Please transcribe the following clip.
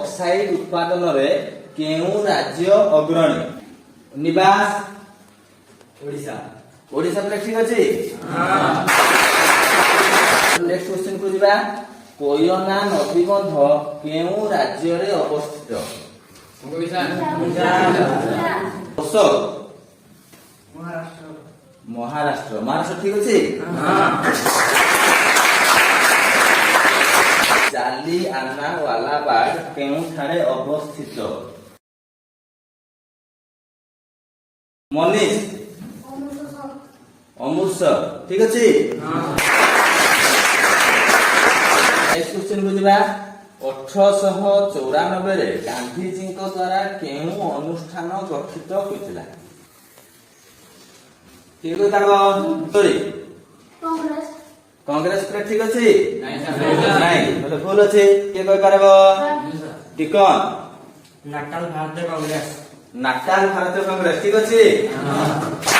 bauxite उत्पादन रे केउ राज्य अग्रणी निवास ओडिशा ओडिशा पे ठीक अछि हां नेक्स्ट क्वेश्चन को जिबा कोयना नदीबंध केउ राज्य रे अवस्थित ओडिशा अशोक महाराष्ट्र महाराष्ट्र ठीक अछि हां जालियाना वाला बाग केउ ठारे अवस्थित मनीष अमृतसर ठीक अछि हां नेक्स्ट क्वेश्चन बुझिबा 1894 रे गांधी जी को द्वारा केउ अनुष्ठान गठित होइतिला ठीक है ताको सॉरी कांग्रेस कांग्रेस पे ठीक अछि नहीं मतलब भूल अछि के कोइ करबो टिकन नाटाल भारतीय कांग्रेस ठीक अछि हां